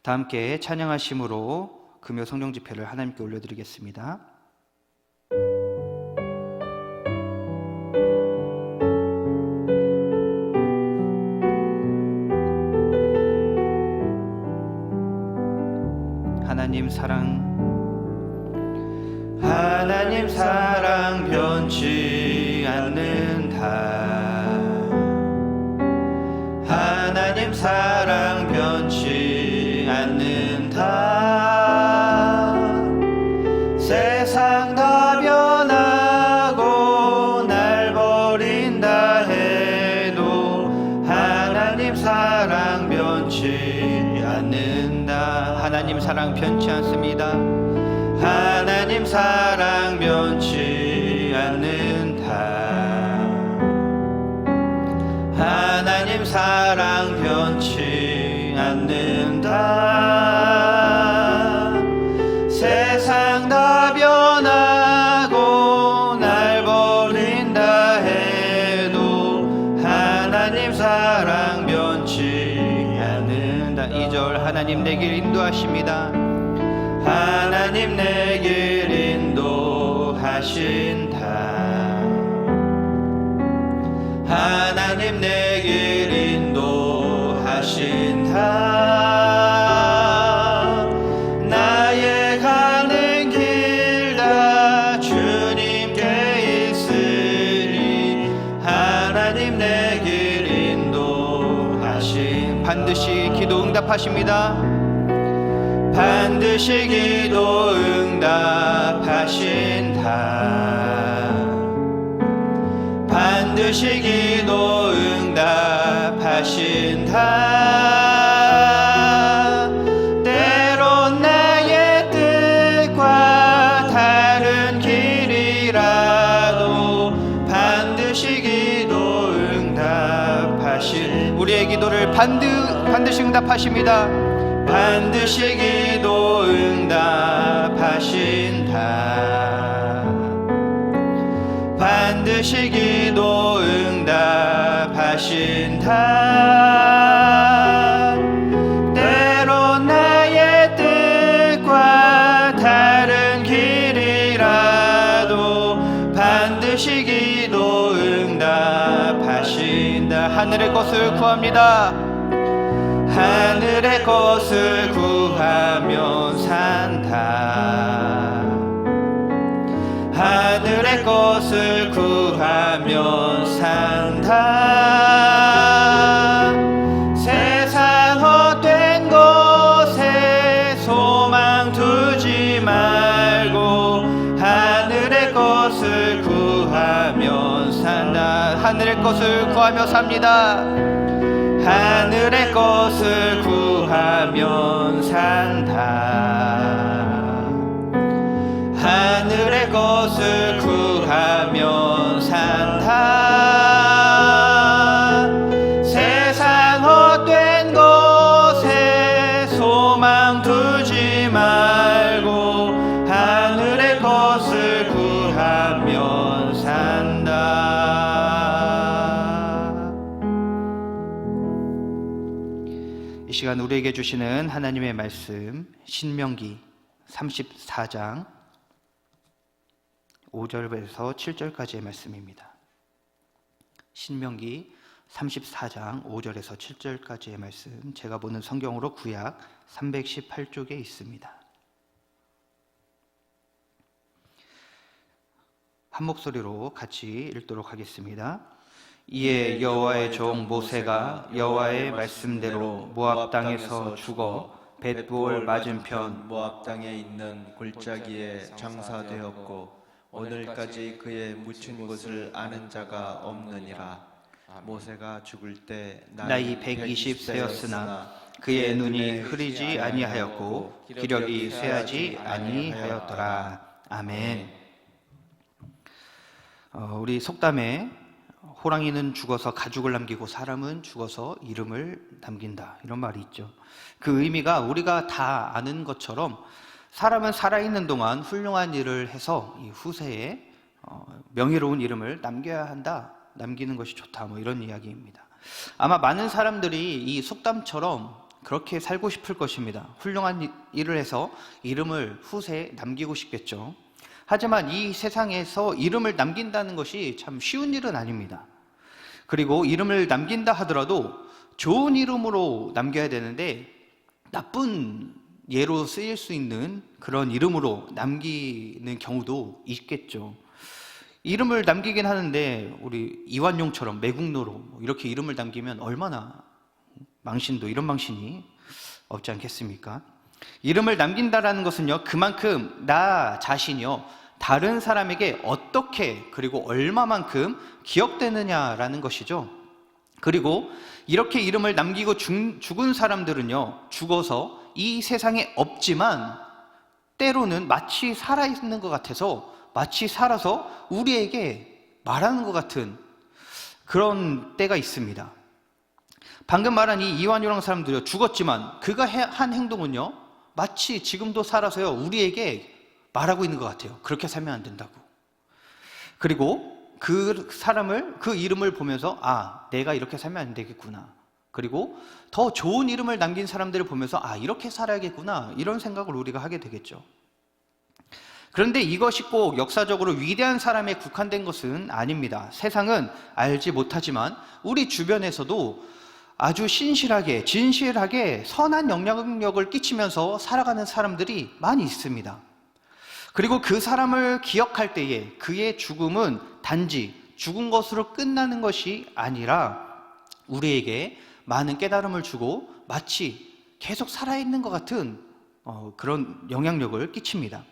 다 함께 찬양하심으로 금요 성령 집회를 하나님께 올려드리겠습니다. 하나님 사랑 변치 않는다. 하나님 사랑 변치 않는다. 세상 다 변하고 날 버린다 해도 하나님 사랑 변치 않는다. 하나님 사랑 변치 않습니다. 하나님 사랑 변치 않는다. 하나님 사랑 변치 않는다. 세상 다 변하고 날 버린다 해도 하나님 사랑 변치 않는다. 2절 하나님 내 길 인도하십니다. 하나님 내 길 인도하신다. 하나님 내 길 인도하신다. 나의 가는 길 다 주님께 있으니 하나님 내 길 인도하신. 반드시 기도 응답하십니다. 반드시 기도 응답하신다. 반드시 기도 응답하신다. 때론 나의 뜻과 다른 길이라도 반드시 기도 응답하신. 우리의 기도를 반드시 응답하십니다. 반드시 기도 응답하신다. 반드시 기도 응답하신다. 때론 나의 뜻과 다른 길이라도 반드시 기도 응답하신다. 하늘의 것을 구합니다. 하늘의 것을 구하면 산다. 하늘의 것을 구하면 산다. 세상 헛된 것에 소망 두지 말고 하늘의 것을 구하면 산다. 하늘의 것을 구하며 삽니다. 하늘의 것을 구하면 산다. 하늘의 것을 구하면 산다. 세상 헛된 것에 소망 두지 말고 하늘의 것을 구하면 산다. 이 시간 우리에게 주시는 하나님의 말씀 신명기 34장 5절에서 7절까지의 말씀입니다. 신명기 34장 5절에서 7절까지의 말씀, 제가 보는 성경으로 구약 318쪽에 있습니다. 한 목소리로 같이 읽도록 하겠습니다. 이에 여호와의 종 모세가 여호와의 말씀대로 모압 땅에서 죽어 벳부올 맞은편 모압 땅에 있는 골짜기에 장사되었고 오늘까지 그의 묻힌 곳을 아는 자가 없느니라. 모세가 죽을 때 나이 120세였으나 그의 눈이 흐리지 아니하였고 기력이 쇠하지 아니하였더라. 아멘. 우리 속담에 호랑이는 죽어서 가죽을 남기고 사람은 죽어서 이름을 남긴다, 이런 말이 있죠. 그 의미가 우리가 다 아는 것처럼 사람은 살아있는 동안 훌륭한 일을 해서 이 후세에 명예로운 이름을 남겨야 한다, 남기는 것이 좋다, 뭐 이런 이야기입니다. 아마 많은 사람들이 이 속담처럼 그렇게 살고 싶을 것입니다. 훌륭한 일을 해서 이름을 후세에 남기고 싶겠죠. 하지만 이 세상에서 이름을 남긴다는 것이 참 쉬운 일은 아닙니다. 그리고 이름을 남긴다 하더라도 좋은 이름으로 남겨야 되는데 나쁜 예로 쓰일 수 있는 그런 이름으로 남기는 경우도 있겠죠. 이름을 남기긴 하는데 우리 이완용처럼 매국노로 이렇게 이름을 남기면 얼마나 망신도 이런 망신이 없지 않겠습니까? 이름을 남긴다라는 것은요, 그만큼 나 자신이요 다른 사람에게 어떻게 그리고 얼마만큼 기억되느냐라는 것이죠. 그리고 이렇게 이름을 남기고 죽은 사람들은요, 죽어서 이 세상에 없지만 때로는 마치 살아있는 것 같아서 마치 살아서 우리에게 말하는 것 같은 그런 때가 있습니다. 방금 말한 이 이완요랑 사람들이요, 죽었지만 그가 한 행동은요 마치 지금도 살아서요 우리에게 말하고 있는 것 같아요. 그렇게 살면 안 된다고. 그리고 그 사람을, 그 이름을 보면서 내가 이렇게 살면 안 되겠구나. 그리고 더 좋은 이름을 남긴 사람들을 보면서 이렇게 살아야겠구나, 이런 생각을 우리가 하게 되겠죠. 그런데 이것이 꼭 역사적으로 위대한 사람에 국한된 것은 아닙니다. 세상은 알지 못하지만 우리 주변에서도 아주 신실하게, 진실하게 선한 영향력을 끼치면서 살아가는 사람들이 많이 있습니다. 그리고 그 사람을 기억할 때에 그의 죽음은 단지 죽은 것으로 끝나는 것이 아니라 우리에게 많은 깨달음을 주고 마치 계속 살아있는 것 같은 그런 영향력을 끼칩니다.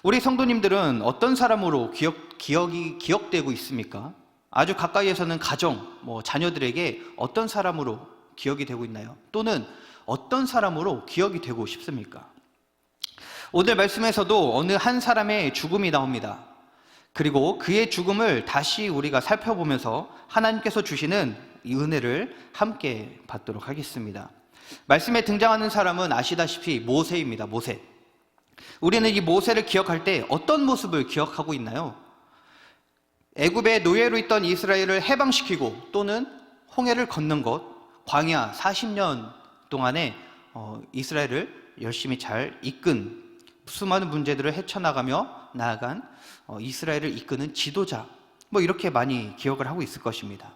우리 성도님들은 어떤 사람으로 기억되고 있습니까? 아주 가까이에서는 가정, 자녀들에게 어떤 사람으로 기억이 되고 있나요? 또는 어떤 사람으로 기억이 되고 싶습니까? 오늘 말씀에서도 어느 한 사람의 죽음이 나옵니다. 그리고 그의 죽음을 다시 우리가 살펴보면서 하나님께서 주시는 이 은혜를 함께 받도록 하겠습니다. 말씀에 등장하는 사람은 아시다시피 모세입니다. 모세. 우리는 이 모세를 기억할 때 어떤 모습을 기억하고 있나요? 애굽의 노예로 있던 이스라엘을 해방시키고 또는 홍해를 건넌 것, 광야 40년 동안에 이스라엘을 열심히 잘 이끈, 수많은 문제들을 헤쳐나가며 나아간 이스라엘을 이끄는 지도자, 이렇게 많이 기억을 하고 있을 것입니다.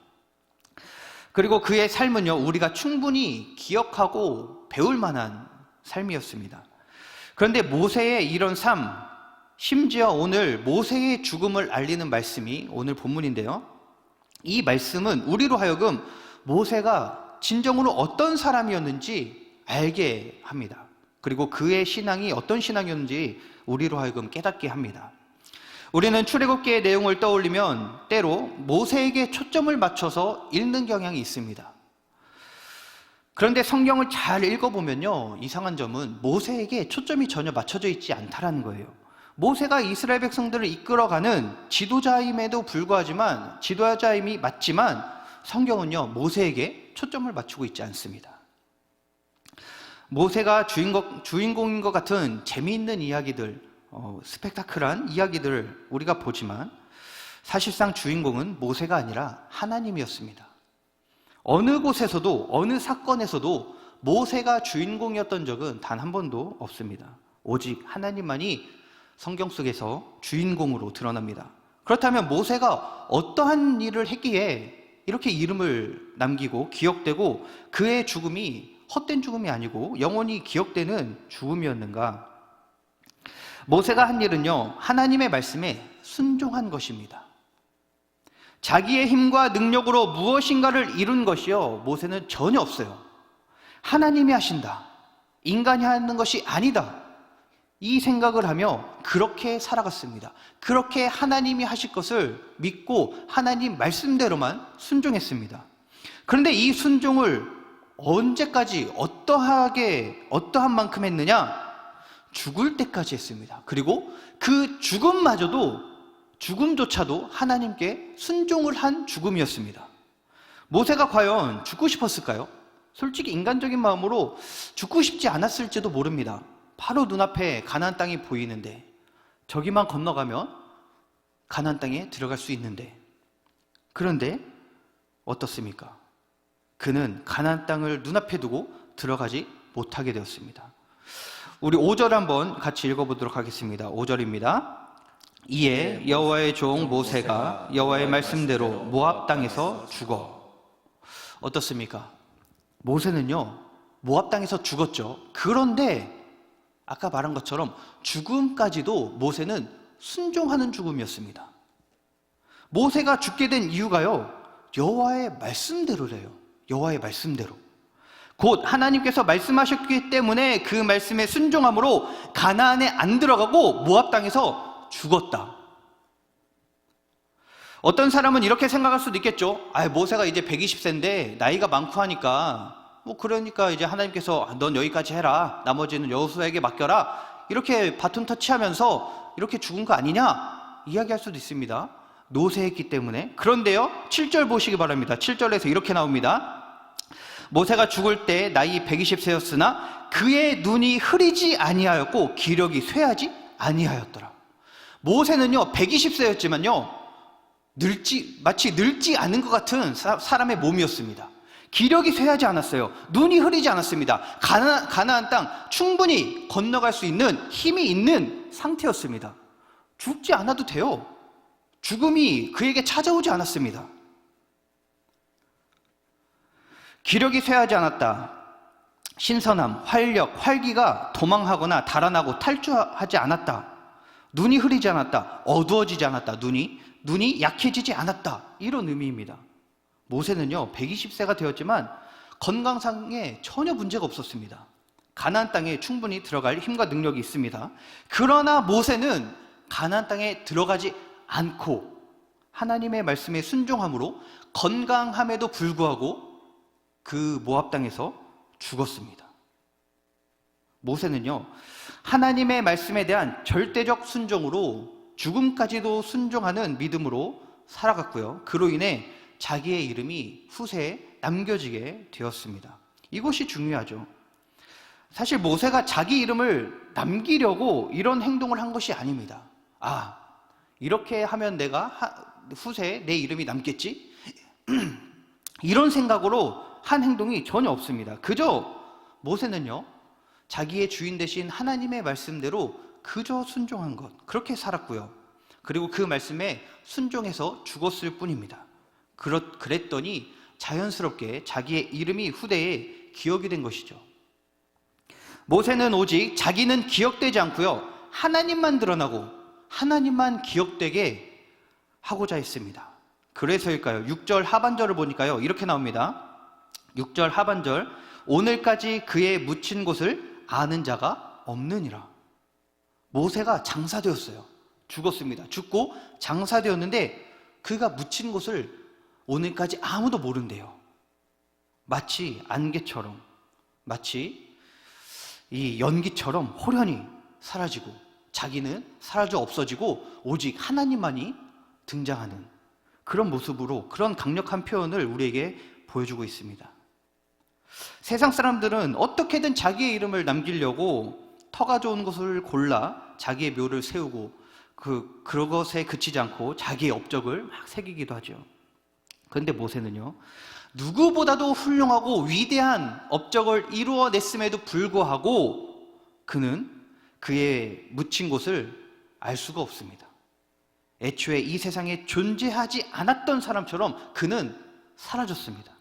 그리고 그의 삶은요, 우리가 충분히 기억하고 배울 만한 삶이었습니다. 그런데 모세의 이런 삶, 심지어 오늘 모세의 죽음을 알리는 말씀이 오늘 본문인데요, 이 말씀은 우리로 하여금 모세가 진정으로 어떤 사람이었는지 알게 합니다. 그리고 그의 신앙이 어떤 신앙이었는지 우리로 하여금 깨닫게 합니다. 우리는 출애굽기의 내용을 떠올리면 때로 모세에게 초점을 맞춰서 읽는 경향이 있습니다. 그런데 성경을 잘 읽어보면요, 이상한 점은 모세에게 초점이 전혀 맞춰져 있지 않다라는 거예요. 모세가 이스라엘 백성들을 이끌어가는 지도자임에도 불구하지만, 지도자임이 맞지만 성경은요, 모세에게 초점을 맞추고 있지 않습니다. 모세가 주인공인 것 같은 재미있는 이야기들, 스펙타클한 이야기들을 우리가 보지만 사실상 주인공은 모세가 아니라 하나님이었습니다. 어느 곳에서도 어느 사건에서도 모세가 주인공이었던 적은 단 한 번도 없습니다. 오직 하나님만이 성경 속에서 주인공으로 드러납니다. 그렇다면 모세가 어떠한 일을 했기에 이렇게 이름을 남기고 기억되고 그의 죽음이 헛된 죽음이 아니고 영원히 기억되는 죽음이었는가? 모세가 한 일은요, 하나님의 말씀에 순종한 것입니다. 자기의 힘과 능력으로 무엇인가를 이룬 것이요, 모세는 전혀 없어요. 하나님이 하신다, 인간이 하는 것이 아니다, 이 생각을 하며 그렇게 살아갔습니다. 그렇게 하나님이 하실 것을 믿고 하나님 말씀대로만 순종했습니다. 그런데 이 순종을 언제까지 어떠한 만큼 했느냐? 죽을 때까지 했습니다. 그리고 그 죽음조차도 하나님께 순종을 한 죽음이었습니다. 모세가 과연 죽고 싶었을까요? 솔직히 인간적인 마음으로 죽고 싶지 않았을지도 모릅니다. 바로 눈앞에 가나안 땅이 보이는데, 저기만 건너가면 가나안 땅에 들어갈 수 있는데, 그런데 어떻습니까? 그는 가나안 땅을 눈앞에 두고 들어가지 못하게 되었습니다. 우리 5절 한번 같이 읽어보도록 하겠습니다. 5절입니다. 이에 여호와의 종 모세가 여호와의 말씀대로 모압 땅에서 죽어. 어떻습니까? 모세는요, 모압 땅에서 죽었죠. 그런데 아까 말한 것처럼 죽음까지도 모세는 순종하는 죽음이었습니다. 모세가 죽게 된 이유가요, 여호와의 말씀대로래요. 여호와의 말씀대로. 곧 하나님께서 말씀하셨기 때문에 그 말씀에 순종함으로 가나안에 안 들어가고 모압 땅에서 죽었다. 어떤 사람은 이렇게 생각할 수도 있겠죠. 모세가 이제 120세인데 나이가 많고 하니까 그러니까 이제 하나님께서 넌 여기까지 해라, 나머지는 여호수아에게 맡겨라, 이렇게 바톤 터치하면서 이렇게 죽은 거 아니냐 이야기할 수도 있습니다. 노쇠했기 때문에. 그런데요, 7절 보시기 바랍니다. 7절에서 이렇게 나옵니다. 모세가 죽을 때 나이 120세였으나 그의 눈이 흐리지 아니하였고 기력이 쇠하지 아니하였더라. 모세는요 120세였지만요 마치 늙지 않은 것 같은 사람의 몸이었습니다. 기력이 쇠하지 않았어요. 눈이 흐리지 않았습니다. 가나안 땅 충분히 건너갈 수 있는 힘이 있는 상태였습니다. 죽지 않아도 돼요. 죽음이 그에게 찾아오지 않았습니다. 기력이 쇠하지 않았다. 신선함, 활력, 활기가 도망하거나 달아나고 탈주하지 않았다. 눈이 흐리지 않았다. 어두워지지 않았다. 눈이 약해지지 않았다. 이런 의미입니다. 모세는요 120세가 되었지만 건강상에 전혀 문제가 없었습니다. 가나안 땅에 충분히 들어갈 힘과 능력이 있습니다. 그러나 모세는 가나안 땅에 들어가지 않고 하나님의 말씀에 순종함으로 건강함에도 불구하고 그 모압 땅에서 죽었습니다. 모세는요 하나님의 말씀에 대한 절대적 순종으로 죽음까지도 순종하는 믿음으로 살아갔고요. 그로 인해 자기의 이름이 후세에 남겨지게 되었습니다. 이것이 중요하죠. 사실 모세가 자기 이름을 남기려고 이런 행동을 한 것이 아닙니다. 이렇게 하면 내가 후세에 내 이름이 남겠지? 이런 생각으로 한 행동이 전혀 없습니다. 그저 모세는요 자기의 주인 되신 하나님의 말씀대로 그저 순종한 것, 그렇게 살았고요. 그리고 그 말씀에 순종해서 죽었을 뿐입니다. 그랬더니 자연스럽게 자기의 이름이 후대에 기억이 된 것이죠. 모세는 오직 자기는 기억되지 않고요 하나님만 드러나고 하나님만 기억되게 하고자 했습니다. 그래서일까요? 6절 하반절을 보니까요 이렇게 나옵니다. 6절 하반절, 오늘까지 그의 묻힌 곳을 아는 자가 없느니라. 모세가 장사되었어요. 죽었습니다. 죽고 장사되었는데 그가 묻힌 곳을 오늘까지 아무도 모른대요. 마치 안개처럼, 마치 이 연기처럼 호련히 사라지고 자기는 사라져 없어지고 오직 하나님만이 등장하는 그런 모습으로, 그런 강력한 표현을 우리에게 보여주고 있습니다. 세상 사람들은 어떻게든 자기의 이름을 남기려고 터가 좋은 것을 골라 자기의 묘를 세우고 그것에 그치지 않고 자기의 업적을 막 새기기도 하죠. 그런데 모세는요 누구보다도 훌륭하고 위대한 업적을 이루어냈음에도 불구하고 그는 그의 묻힌 곳을 알 수가 없습니다. 애초에 이 세상에 존재하지 않았던 사람처럼 그는 사라졌습니다.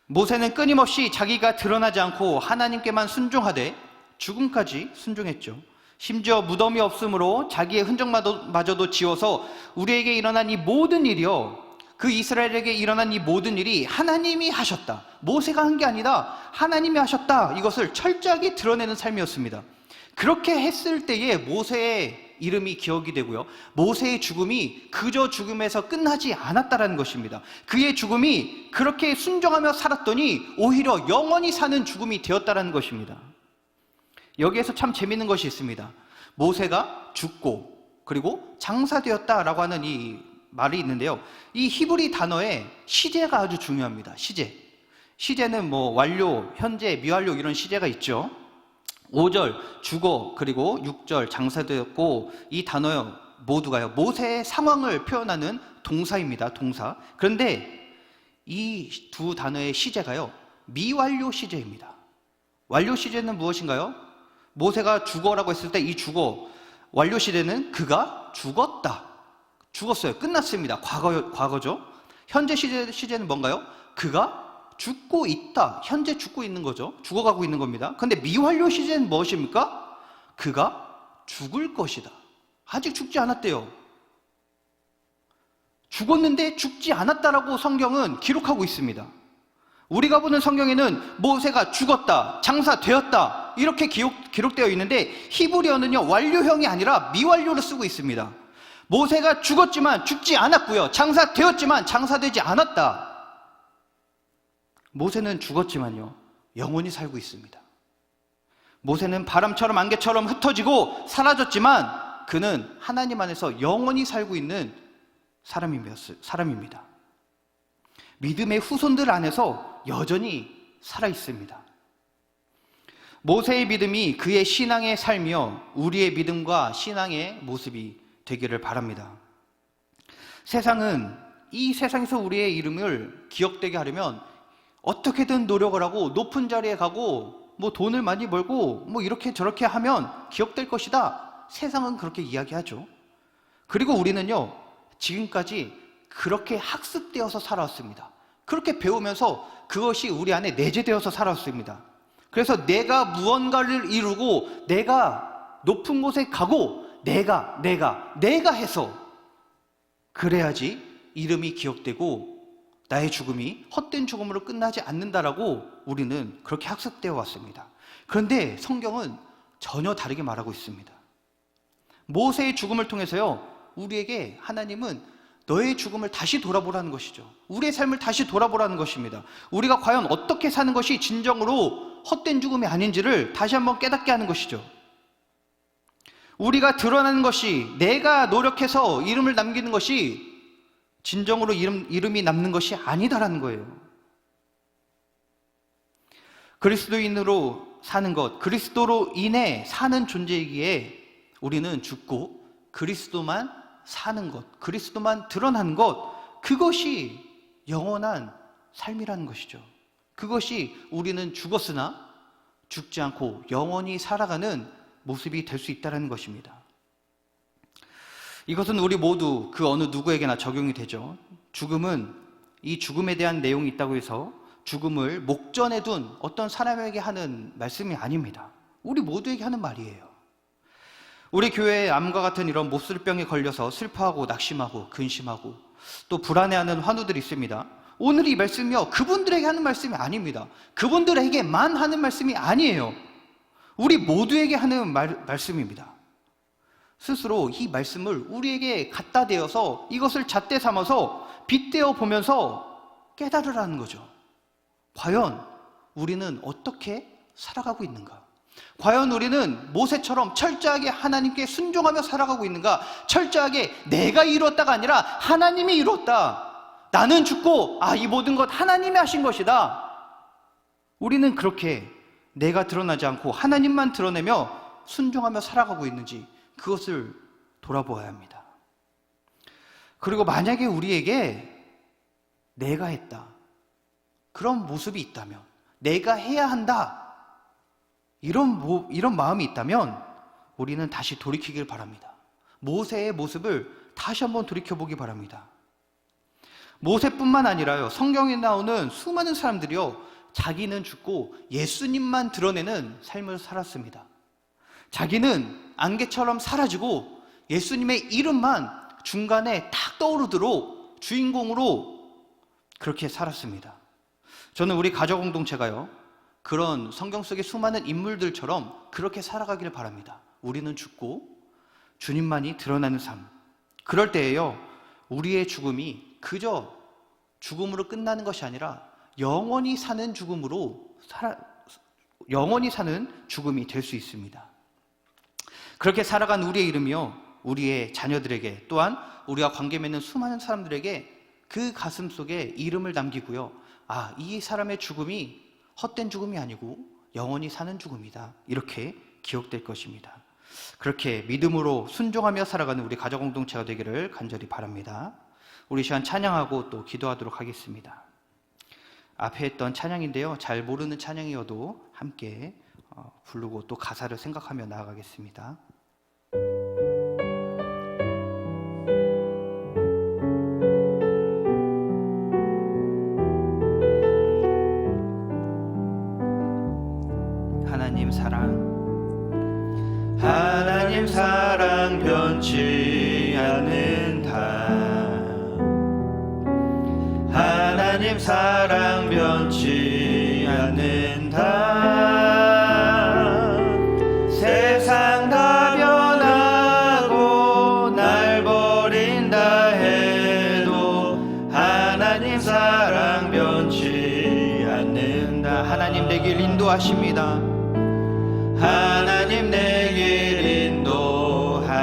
모세는 끊임없이 자기가 드러나지 않고 하나님께만 순종하되 죽음까지 순종했죠. 심지어 무덤이 없으므로 자기의 흔적마저도 지워서 우리에게 일어난 이 모든 일이요, 그 이스라엘에게 일어난 이 모든 일이 하나님이 하셨다, 모세가 한 게 아니다, 하나님이 하셨다, 이것을 철저하게 드러내는 삶이었습니다. 그렇게 했을 때에 모세의 이름이 기억이 되고요, 모세의 죽음이 그저 죽음에서 끝나지 않았다라는 것입니다. 그의 죽음이 그렇게 순종하며 살았더니 오히려 영원히 사는 죽음이 되었다라는 것입니다. 여기에서 참 재밌는 것이 있습니다. 모세가 죽고 그리고 장사되었다라고 하는 이 말이 있는데요, 이 히브리 단어에 시제가 아주 중요합니다. 시제는 완료, 현재, 미완료 이런 시제가 있죠. 5절 죽어, 그리고 6절 장사되었고, 이 단어 모두가요 모세의 상황을 표현하는 동사입니다. 동사. 그런데 이 두 단어의 시제가요 미완료 시제입니다. 완료 시제는 무엇인가요? 모세가 죽어라고 했을 때 이 죽어, 완료 시제는 그가 죽었다. 죽었어요. 끝났습니다. 과거죠. 현재 시제는 뭔가요? 그가 죽고 있다. 현재 죽고 있는 거죠. 죽어가고 있는 겁니다. 근데 미완료 시제는 무엇입니까? 그가 죽을 것이다. 아직 죽지 않았대요. 죽었는데 죽지 않았다라고 성경은 기록하고 있습니다. 우리가 보는 성경에는 모세가 죽었다, 장사되었다 이렇게 기록되어 있는데 히브리어는요 완료형이 아니라 미완료를 쓰고 있습니다. 모세가 죽었지만 죽지 않았고요, 장사되었지만 장사되지 않았다. 모세는 죽었지만요 영원히 살고 있습니다. 모세는 바람처럼 안개처럼 흩어지고 사라졌지만 그는 하나님 안에서 영원히 살고 있는 사람입니다. 믿음의 후손들 안에서 여전히 살아있습니다. 모세의 믿음이 그의 신앙의 삶이요 우리의 믿음과 신앙의 모습이 되기를 바랍니다. 이 세상에서 우리의 이름을 기억되게 하려면 어떻게든 노력을 하고 높은 자리에 가고 돈을 많이 벌고 이렇게 저렇게 하면 기억될 것이다. 세상은 그렇게 이야기하죠. 그리고 우리는요 지금까지 그렇게 학습되어서 살아왔습니다. 그렇게 배우면서 그것이 우리 안에 내재되어서 살아왔습니다. 그래서 내가 무언가를 이루고 내가 높은 곳에 가고 내가 해서 그래야지 이름이 기억되고 나의 죽음이 헛된 죽음으로 끝나지 않는다라고 우리는 그렇게 학습되어 왔습니다. 그런데 성경은 전혀 다르게 말하고 있습니다. 모세의 죽음을 통해서요 우리에게 하나님은 너의 죽음을 다시 돌아보라는 것이죠. 우리의 삶을 다시 돌아보라는 것입니다. 우리가 과연 어떻게 사는 것이 진정으로 헛된 죽음이 아닌지를 다시 한번 깨닫게 하는 것이죠. 우리가 드러나는 것이 내가 노력해서 이름을 남기는 것이 진정으로 이름이 남는 것이 아니다라는 거예요. 그리스도인으로 사는 것, 그리스도로 인해 사는 존재이기에 우리는 죽고 그리스도만 사는 것, 그리스도만 드러나는 것, 그것이 영원한 삶이라는 것이죠. 그것이 우리는 죽었으나 죽지 않고 영원히 살아가는 모습이 될 수 있다는 것입니다. 이것은 우리 모두 그 어느 누구에게나 적용이 되죠. 죽음은 이 죽음에 대한 내용이 있다고 해서 죽음을 목전에 둔 어떤 사람에게 하는 말씀이 아닙니다. 우리 모두에게 하는 말이에요. 우리 교회에 암과 같은 이런 몹쓸병에 걸려서 슬퍼하고 낙심하고 근심하고 또 불안해하는 환우들이 있습니다. 오늘 이 말씀이요 그분들에게 하는 말씀이 아닙니다. 그분들에게만 하는 말씀이 아니에요. 우리 모두에게 하는 말씀입니다. 스스로 이 말씀을 우리에게 갖다 대어서 이것을 잣대 삼아서 빗대어 보면서 깨달으라는 거죠. 과연 우리는 어떻게 살아가고 있는가? 과연 우리는 모세처럼 철저하게 하나님께 순종하며 살아가고 있는가? 철저하게 내가 이루었다가 아니라 하나님이 이루었다. 나는 죽고 이 모든 것 하나님이 하신 것이다. 우리는 그렇게 내가 드러나지 않고 하나님만 드러내며 순종하며 살아가고 있는지 그것을 돌아보아야 합니다. 그리고 만약에 우리에게 내가 했다, 그런 모습이 있다면, 내가 해야 한다, 이런 마음이 있다면 우리는 다시 돌이키길 바랍니다. 모세의 모습을 다시 한번 돌이켜보기 바랍니다. 모세뿐만 아니라요 성경에 나오는 수많은 사람들이요 자기는 죽고 예수님만 드러내는 삶을 살았습니다. 자기는 안개처럼 사라지고 예수님의 이름만 중간에 딱 떠오르도록 주인공으로 그렇게 살았습니다. 저는 우리 가족 공동체가요 그런 성경 속의 수많은 인물들처럼 그렇게 살아가기를 바랍니다. 우리는 죽고 주님만이 드러나는 삶. 그럴 때에요 우리의 죽음이 그저 죽음으로 끝나는 것이 아니라 영원히 사는 죽음이 될 수 있습니다. 그렇게 살아간 우리의 이름이요 우리의 자녀들에게 또한 우리가 관계 맺는 수많은 사람들에게 그 가슴 속에 이름을 남기고요 이 사람의 죽음이 헛된 죽음이 아니고 영원히 사는 죽음이다, 이렇게 기억될 것입니다. 그렇게 믿음으로 순종하며 살아가는 우리 가족 공동체가 되기를 간절히 바랍니다. 우리 시간 찬양하고 또 기도하도록 하겠습니다. 앞에 했던 찬양인데요. 잘 모르는 찬양이어도 함께 부르고 또 가사를 생각하며 나아가겠습니다. 하나님 사랑 변치 않는다. 하나님 사랑 변치 않는다. 세상 다 변하고 날 버린다 해도 하나님 사랑 변치 않는다. 하나님 내 길 인도하십니다. 하나님 내 길 인도하신다.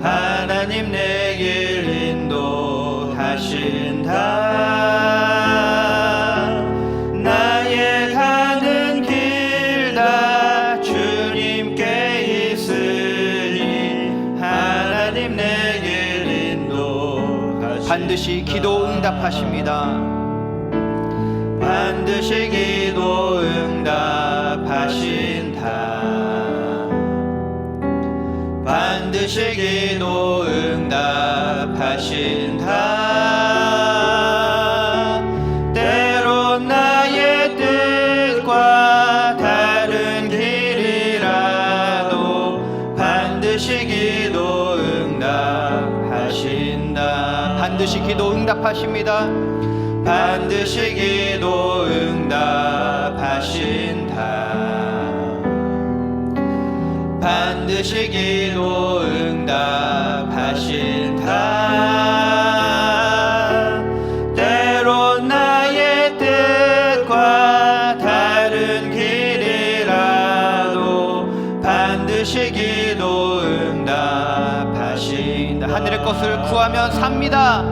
하나님 내 길 인도하신다. 나의 가는 길 다 주님께 있으니 하나님 내 길 인도하신다. 반드시 기도 응답하십니다. 반드시 기도 응답하신다. 반드시 기도 응답하신다. 때론 나의 뜻과 다른 길이라도 반드시 기도 응답하신다. 반드시 기도 응답하십니다. 반드시 기도 응답하신다. 반드시 기도 응답하신다. 때론 나의 뜻과 다른 길이라도 반드시 기도 응답하신다. 하늘의 것을 구하면 삽니다.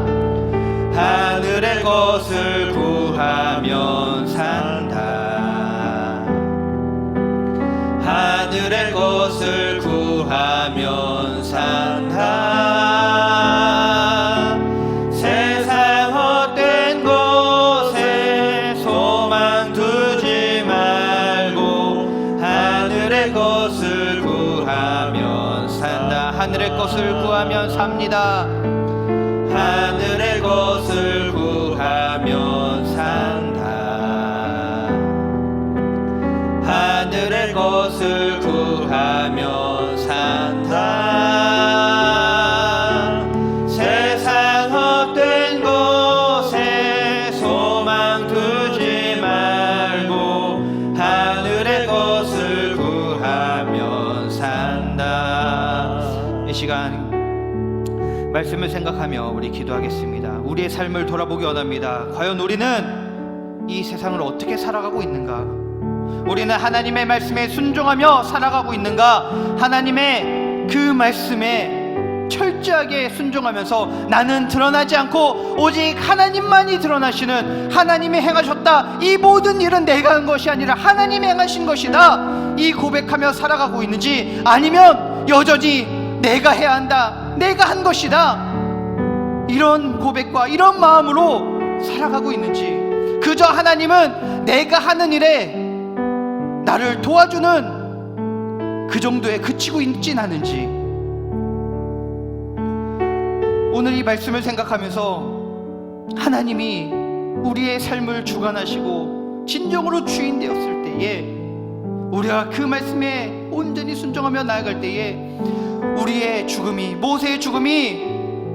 하늘의 것을 구하면 산다. 하늘의 것을 구하면 산다. 세상 헛된 곳에 소망 두지 말고 하늘의 것을 구하면 산다. 하늘의 것을 구하면 삽니다. 하늘의 것을 구하면 산다. 하늘의 것을 구하면 산다. 세상 헛된 곳에 소망 두지 말고 하늘의 것을 구하면 산다. 이 시간 말씀을 생각하며 우리 기도하겠습니다. 우리의 삶을 돌아보기 원합니다. 과연 우리는 이 세상을 어떻게 살아가고 있는가? 우리는 하나님의 말씀에 순종하며 살아가고 있는가? 하나님의 그 말씀에 철저하게 순종하면서 나는 드러나지 않고 오직 하나님만이 드러나시는, 하나님이 행하셨다, 이 모든 일은 내가 한 것이 아니라 하나님이 행하신 것이다, 이 고백하며 살아가고 있는지, 아니면 여전히 내가 해야 한다, 내가 한 것이다, 이런 고백과 이런 마음으로 살아가고 있는지, 그저 하나님은 내가 하는 일에 나를 도와주는 그 정도에 그치고 있진 않은지, 오늘 이 말씀을 생각하면서 하나님이 우리의 삶을 주관하시고 진정으로 주인 되었을 때에, 우리가 그 말씀에 온전히 순종하며 나아갈 때에 우리의 죽음이, 모세의 죽음이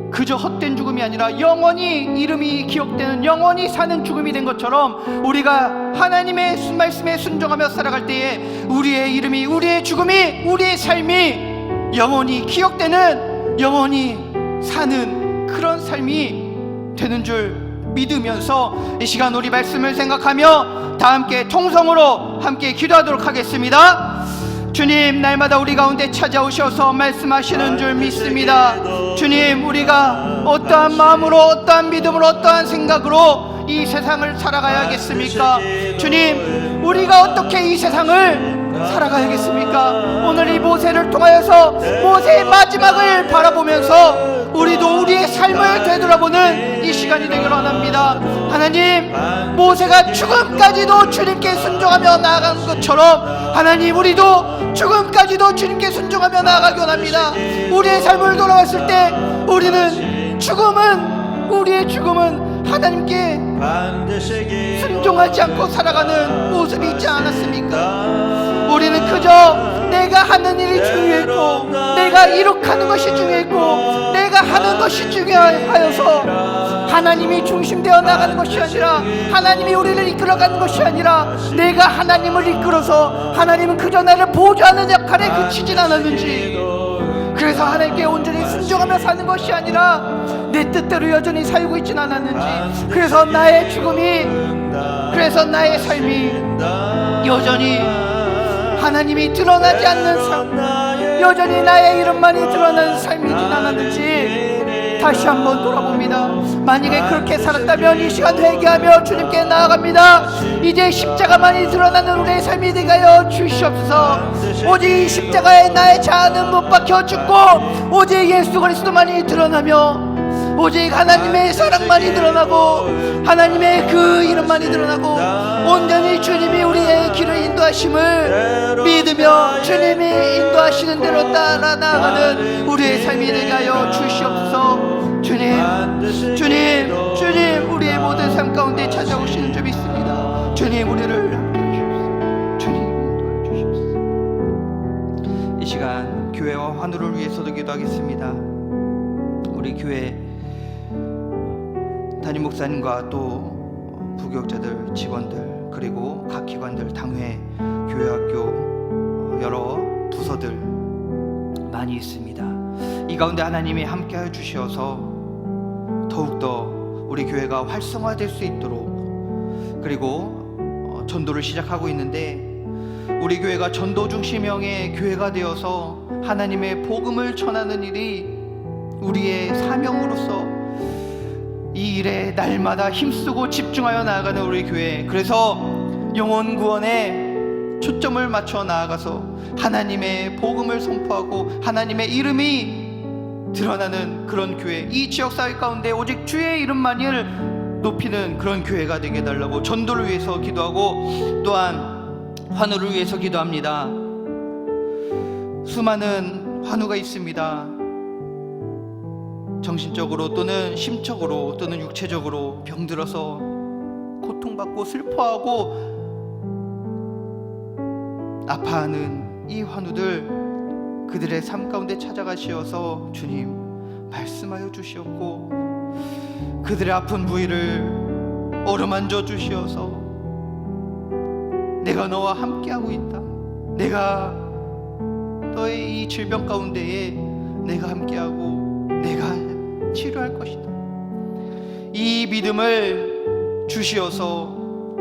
그저 헛된 죽음이 아니라 영원히 이름이 기억되는, 영원히 사는 죽음이 된 것처럼, 우리가 하나님의 말씀에 순종하며 살아갈 때에 우리의 이름이, 우리의 죽음이, 우리의 삶이 영원히 기억되는, 영원히 사는 그런 삶이 되는 줄 믿으면서 이 시간 우리 말씀을 생각하며 다 함께 통성으로 함께 기도하도록 하겠습니다. 주님, 날마다 우리 가운데 찾아오셔서 말씀하시는 줄 믿습니다. 주님, 우리가 어떠한 마음으로, 어떠한 믿음으로, 어떠한 생각으로 이 세상을 살아가야겠습니까? 주님, 우리가 어떻게 이 세상을 살아가야겠습니까? 오늘 이 모세를 통하여서 모세의 마지막을 바라보면서 우리도 우리의 삶을 되돌아보는 이 시간이 되기를 원합니다. 하나님, 모세가 죽음까지도 주님께 순종하며 나아간 것처럼 하나님, 우리도 죽음까지도 주님께 순종하며 나아가기 원합니다. 우리의 삶을 돌아봤을 때 우리의 죽음은 하나님께 순종하지 않고 살아가는 모습이 있지 않았습니까? 우리는 그저 내가 하는 일이 중요했고, 내가 이룩하는 것이 중요했고, 내가 하는 것이 중요하여서 하나님이 중심되어 나가는 것이 아니라, 하나님이 우리를 이끌어가는 것이 아니라, 내가 하나님을 이끌어서 하나님은 그저 나를 보조하는 역할에 그치진 않았는지, 그래서 하나님께 온전히 순종하며 사는 것이 아니라 내 뜻대로 여전히 살고 있진 않았는지, 그래서 나의 죽음이, 그래서 나의 삶이 여전히 하나님이 드러나지 않는 삶, 여전히 나의 이름만이 드러나는 삶이진 않았는지 다시 한번 돌아봅니다. 만약에 그렇게 살았다면 이 시간 회개하며 주님께 나아갑니다. 이제 십자가만이 드러나는 우리의 삶이 되게 하여 주시옵소서. 오직 이 십자가에 나의 자아는 못 박혀 죽고 오직 예수 그리스도만이 드러나며 오직 하나님의 사랑만이 드러나고 하나님의 그 이름만이 드러나고 온전히 주님이 우리의 길을 인도하심을 믿으며 주님이 인도하시는 대로 따라 나아가는 우리의 삶이 되게 하여 주시옵소서. 주님, 우리의 모든 삶 가운데 찾아오시는 줄 믿습니다. 주님, 우리를 함께해 주옵소서. 주님, 인도해 주시옵소서. 이 시간 교회와 환우를 위해서도 기도하겠습니다. 우리 교회 담임 목사님과 또 부교육자들, 직원들, 그리고 각 기관들, 당회, 교회학교, 여러 부서들 많이 있습니다. 이 가운데 하나님이 함께하여 주셔서 더욱더 우리 교회가 활성화될 수 있도록, 그리고 전도를 시작하고 있는데 우리 교회가 전도 중심형의 교회가 되어서 하나님의 복음을 전하는 일이 우리의 사명으로서 이 일에 날마다 힘쓰고 집중하여 나아가는 우리 교회, 그래서 영혼 구원에 초점을 맞춰 나아가서 하나님의 복음을 선포하고 하나님의 이름이 드러나는 그런 교회, 이 지역사회 가운데 오직 주의 이름만을 높이는 그런 교회가 되게 해달라고 전도를 위해서 기도하고 또한 환우를 위해서 기도합니다. 수많은 환우가 있습니다. 정신적으로 또는 심적으로 또는 육체적으로 병들어서 고통받고 슬퍼하고 아파하는 이 환우들, 그들의 삶 가운데 찾아가시어서 주님 말씀하여 주시옵고 그들의 아픈 부위를 어루만져 주시어서 내가 너와 함께하고 있다, 내가 너의 이 질병 가운데에 내가 함께하고 내가 치료할 것이다, 이 믿음을 주시어서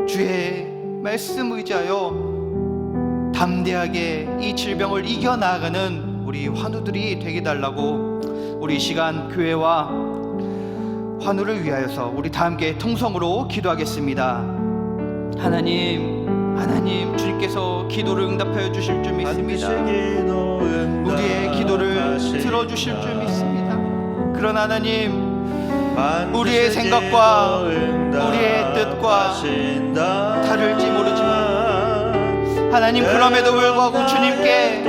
주의 말씀 의지하여 담대하게 이 질병을 이겨나가는 우리 환우들이 되게 달라고 우리 시간 교회와 환우를 위하여서 우리 다 함께 통성으로 기도하겠습니다. 하나님 주님께서 기도를 응답하여 주실 줄 믿습니다. 우리의 기도를 들어주실 줄 믿습니다. 그러나 하나님, 우리의 생각과 우리의 뜻과 다를지 모르지만 하나님, 그럼에도 불구하고 주님께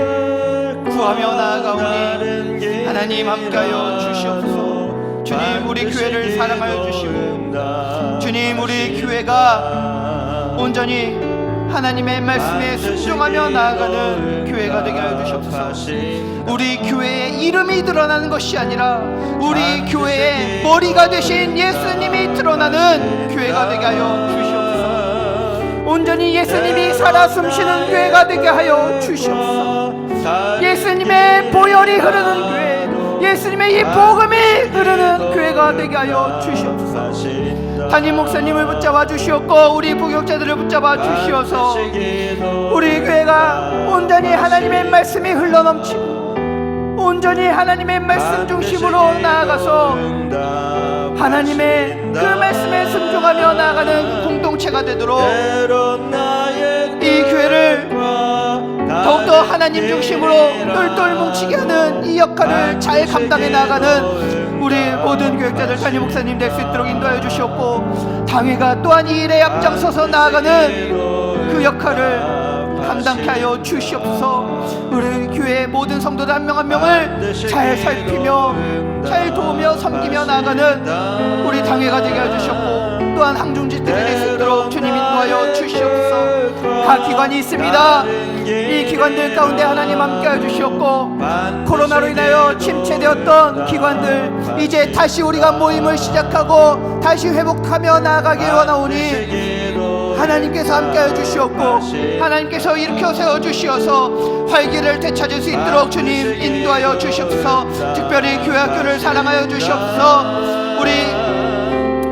구하며 나아가오니 하나님 함께하여 주시옵소서. 주님, 우리 교회를 사랑하여 주시고 주님, 우리 교회가 온전히 하나님의 말씀에 순종하며 나아가는 교회가 되게 하여 주시옵소서. 우리 교회의 이름이 드러나는 것이 아니라 우리 교회의 머리가 되신 예수님이 드러나는 교회가 되게 하여 주시옵소서. 온전히 예수님이 살아 숨쉬는 교회가 되게 하여 주시옵소서. 예수님의 보혈이 흐르는 교회, 예수님의 이 복음이 흐르는 교회가 되게 하여 주시옵소서. 담임 목사님을 붙잡아 주시옵고 우리 부교육자들을 붙잡아 주시어서 우리 교회가 온전히 하나님의 말씀이 흘러넘치고 온전히 하나님의 말씀 중심으로 나아가서 하나님의 그 말씀에 순종하며 나아가는 공동체가 되도록 이 교회를 더욱더 하나님 중심으로 똘똘 뭉치게 하는 이 역할을 잘 감당해 나가는 우리 모든 교육자들, 담임 목사님 될 수 있도록 인도하여 주시옵고, 당회가 또한 이 일에 앞장서서 나아가는 그 역할을 감당케 하여 주시옵소서. 우리 교회의 모든 성도들 한 명 한 명을 잘 살피며 잘 도우며 섬기며 나아가는 우리 당회가 되게 해주셨고, 또한 항중지들이 될 수 있도록 주님 인도하여 주시옵소서. 각 기관이 있습니다. 이 기관들 가운데 하나님 함께 해주시옵고, 코로나로 인하여 침체되었던 기관들 이제 다시 우리가 모임을 시작하고 다시 회복하며 나아가길 원하오니 하나님께서 함께하여 주시옵고, 하나님께서 일으켜 세워주시어서 활기를 되찾을 수 있도록 주님 인도하여 주시옵소서. 특별히 교회학교를 사랑하여 주시옵소서. 우리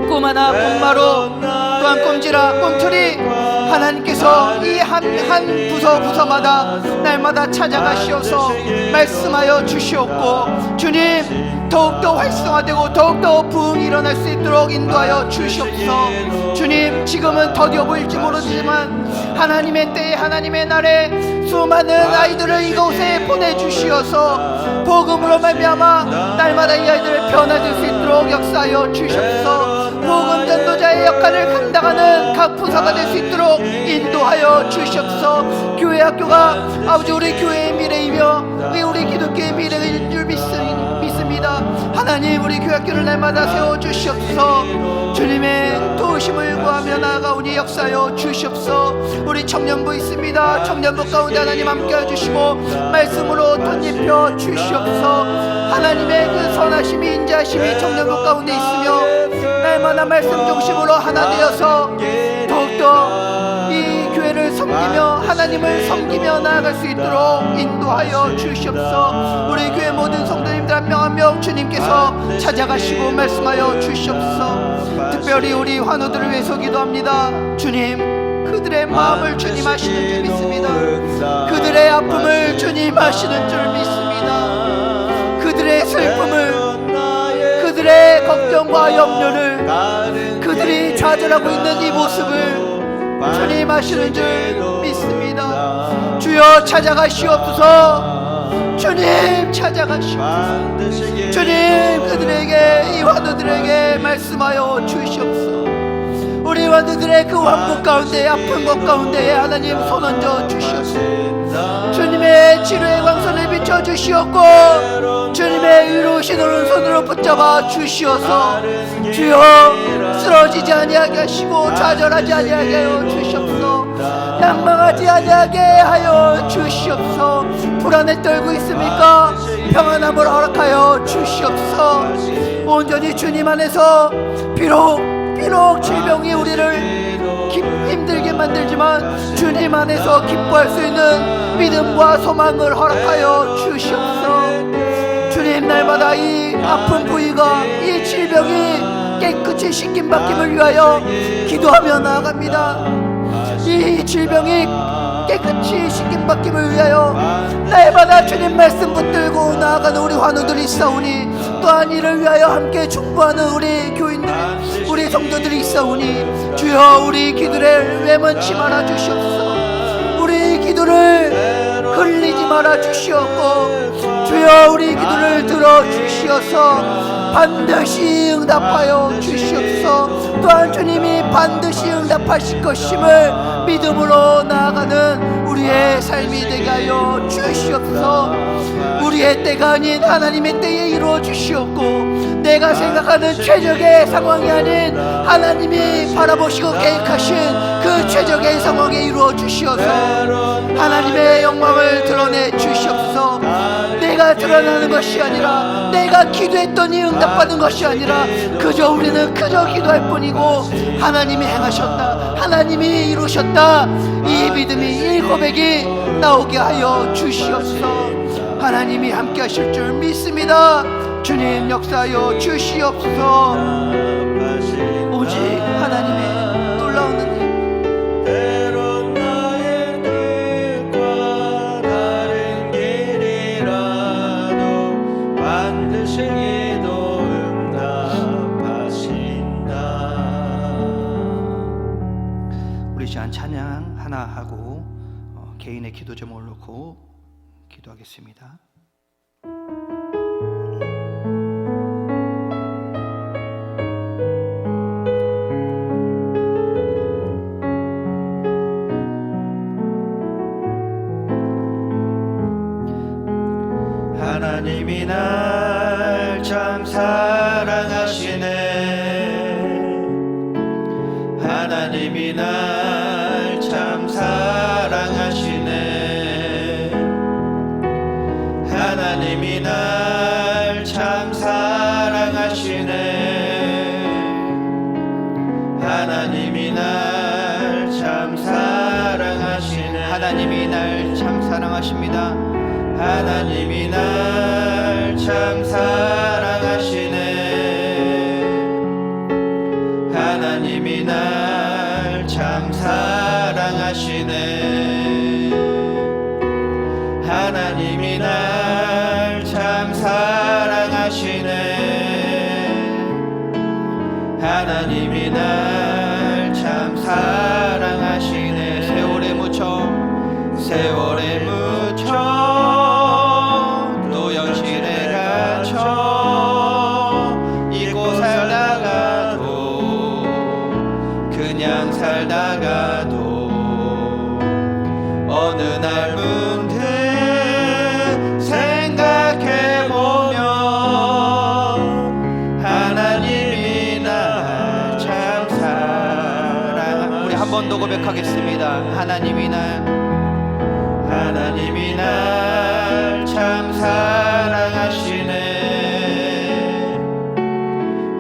꿈 하나, 꿈마루, 또한 꿈지라, 꿈틀이 하나님께서 이 한 부서마다 날마다 찾아가시어서 말씀하여 주시옵고, 주님 더욱더 활성화되고 더욱더 부흥이 일어날 수 있도록 인도하여 주시옵소서. 주님, 지금은 더디어 보일지 모르지만 하나님의 때에 하나님의 날에 수많은 아이들을 이곳에 보내주시어서 복음으로 말미암아 날마다 이 아이들을 변화될 수 있도록 역사하여 주시옵소서. 복음 전도자의 역할을 감당하는 각 부서가 될 수 있도록 인도하여 주시옵소서. 교회 학교가 아버지 우리 교회의 미래이며 우리 기독교의 미래일 줄 믿습니다. 하나님, 우리 교회 학교를 날마다 세워주시옵소서. 주님의 도우심을 구하며 나아가오니 역사하여 주시옵소서. 우리 청년부 있습니다. 청년부 가운데 하나님 함께해 주시고 말씀으로 덧입혀 주시옵소서. 하나님의 그 선하심이 인자하심이 청년부 가운데 있으며 날마다 말씀 중심으로 하나 되어서 더욱더 이 교회를 섬기며 하나님을 섬기며 나아갈 수 있도록 인도하여 주시옵소서. 우리 교회 모든 성도님들 한 명 한 명 주님께서 찾아가시고 말씀하여 주시옵소서. 특별히 우리 환우들을 위해서 기도합니다. 주님, 그들의 마음을 주님 아시는 줄 믿습니다. 그들의 아픔을 주님 아시는 줄 믿습니다. 그들의 슬픔을, 그들의 걱정과 염려를, 그들이 좌절하고 있는 이 모습을 주님 아시는 줄 믿습니다. 주여 찾아가시옵소서. 주님 찾아가시옵소서. 주님, 그들에게, 이 환우들에게 말씀하여 주시옵소서. 우리 환우들의 그 환복 가운데, 아픈 것 가운데 하나님 손 얹어 주시옵소서. 주님의 치료의 광선을 비춰 주시옵고, 주님의 의로우신 오른손으로 붙잡아 주시어서 주여 쓰러지지 아니하게 하시고 좌절하지 아니하게 하여 주시옵소서. 낭망하지 아니하게 하여 주시옵소서. 불안에 떨고 있습니까? 평안함을 허락하여 주시옵소서. 온전히 주님 안에서 비록 질병이 우리를 힘들게 만들지만 주님 안에서 기뻐할 수 있는 믿음과 소망을 허락하여 주시옵소서. 주님, 날마다 이 아픈 부위가, 이 질병이 깨끗이 씻김받김을 위하여 기도하며 나아갑니다. 이 질병이 깨끗이 씻김받김을 위하여 날마다 주님 말씀 붙들고 나아가는 우리 환우들이 있사오니, 또한 이를 위하여 함께 중보하는 우리 교인들, 우리 성도들이 있사오니 주여 우리 기도를 외면치 말아 주시옵소서. 우리 기도를 흘리지 말아 주시옵고, 주여 우리 기도를 들어 주시어서 반드시 응답하여 주시옵소서. 또한 주님이 반드시 응답하실 것임을 믿음으로 나아가는 우리의 삶이 되게 하여 주시옵소서. 우리의 때가 아닌 하나님의 때에 이루어 주시옵고, 내가 생각하는 최적의 상황이 아닌 하나님이 바라보시고 계획하신 그 최적의 상황에 이루어 주시어서 하나님의 영광을 드러내 주시옵소서. 내가 드러나는 것이 아니라, 내가 기도했더니 응답받은 것이 아니라 그저 우리는 그저 기도할 뿐이고 하나님이 행하셨다, 하나님이 이루셨다, 이 믿음이, 이 고백이 나오게 하여 주시옵소서. 하나님이 함께 하실 줄 믿습니다. 주님 역사하여 주시옵소서. 오직 하나님의 놀라운 은혜, 때론 나의 뜻과 다른 길이라도 우리 시간 찬양 하나 하고 개인의 기도 제목을 놓고 기도하겠습니다. 하나님이 날 참 사랑하시네. 하나님이 날 참 사랑하시네. 하나님이 날 참 사랑하시네. 하나님이 날 참 사랑하시네. 하나님이 날 참 사랑하십니다. 하나님이 날 참 사랑하시네. 하나님이 날 참 사랑하시네. 하나님이 날 참 사랑하시네. 하나님이 날 참 사랑하시네. 세월에 묻혀 세월에 묻혀 또 현실에 갇혀 잊고 살다가도 그냥 살다가도 어느 날 문득 생각해보면 하나님이 날 참 사랑. 우리 한 번 더 고백하겠습니다. 하나님이 날 참 사랑하시네.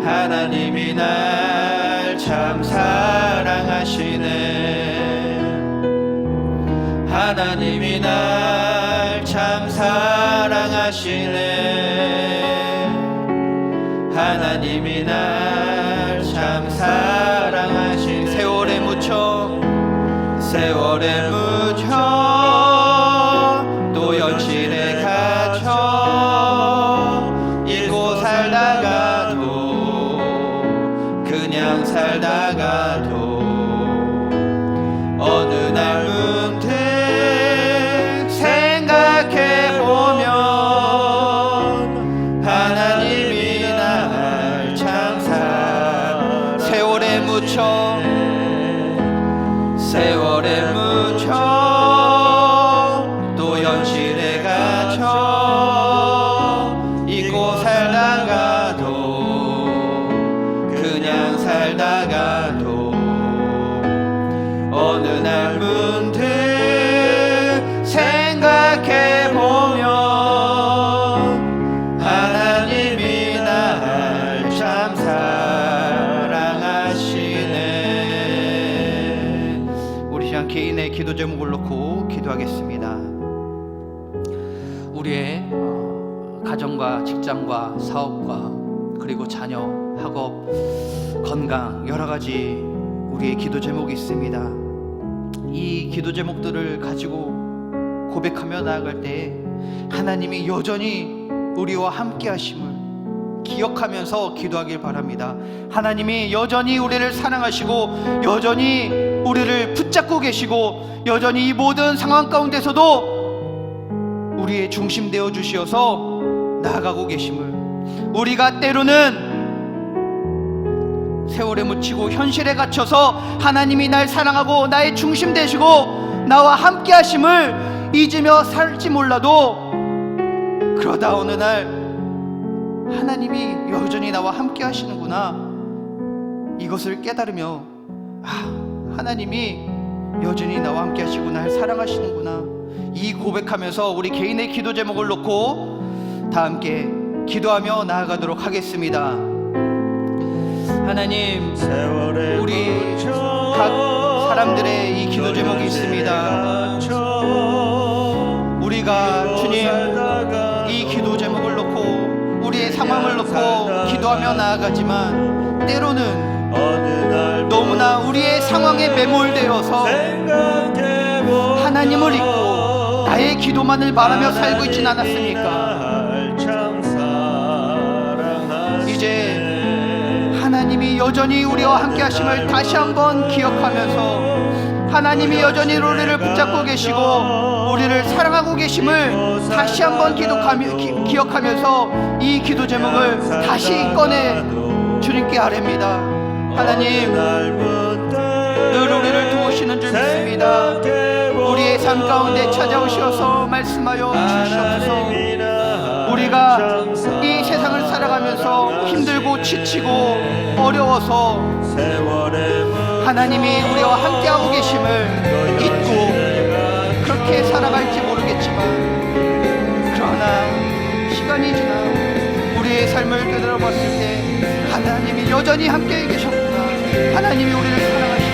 하나님이 날 참 사랑하시네. 하나님이 날 참 사랑하시네. 하나님이 날 참 사랑하시네. 세월에 묻혀 세월에 묻혀 또 현실에 갇혀 잊고 살다가도 그냥 살다가도 어느 날 문득 생각해보면 하나님이 날 참 사랑. 세월에 묻혀 세월에 묻혀 또 현실에 갇혀 잊고 살다가도 그냥 살다가도 어느 날 문득 생각해보면 하나님이 날 참 사랑하시네. 우리 시간 개인의 기도 제목을 놓고 기도하겠습니다. 우리의 가정과 직장과 사업과 그리고 자녀, 학업, 건강 여러 가지 우리의 기도 제목이 있습니다. 이 기도 제목들을 가지고 고백하며 나아갈 때 하나님이 여전히 우리와 함께 하심을 기억하면서 기도하길 바랍니다. 하나님이 여전히 우리를 사랑하시고 여전히 우리를 붙잡고 계시고 여전히 이 모든 상황 가운데서도 우리의 중심 되어 주시어서 나아가고 계심을, 우리가 때로는 세월에 묻히고 현실에 갇혀서 하나님이 날 사랑하고 나의 중심 되시고 나와 함께 하심을 잊으며 살지 몰라도 그러다 어느 날 하나님이 여전히 나와 함께 하시는구나, 이것을 깨달으며 하나님이 여전히 나와 함께 하시고 날 사랑하시는구나, 이 고백하면서 우리 개인의 기도 제목을 놓고 다 함께 기도하며 나아가도록 하겠습니다. 하나님, 우리 각 사람들의 이 기도 제목이 있습니다. 우리가 주님 이 기도 제목을 놓고 우리의 상황을 놓고 기도하며 나아가지만 때로는 너무나 우리의 상황에 매몰되어서 하나님을 잊고 나의 기도만을 말하며 살고 있진 않았습니까? 이제 하나님이 여전히 우리와 함께 하심을 다시 한번 기억하면서 하나님이 여전히 우리를 붙잡고 계시고 우리를 사랑하고 계심을 다시 한번 기억하면서 이 기도 제목을 다시 꺼내 주님께 아뢰입니다. 하나님, 늘 우리를 도우시는 줄 믿습니다. 우리의 삶 가운데 찾아오셔서 말씀하여 주시옵소서. 우리가 이 세상을 살아가면서 힘들고 지치고 어려워서 하나님이 우리와 함께하고 계심을 잊고 그렇게 살아갈지 모르겠지만, 그러나 시간이 지나 우리의 삶을 되돌아봤을 때 하나님이 여전히 함께 계셨구나, 하나님이 우리를 사랑하시고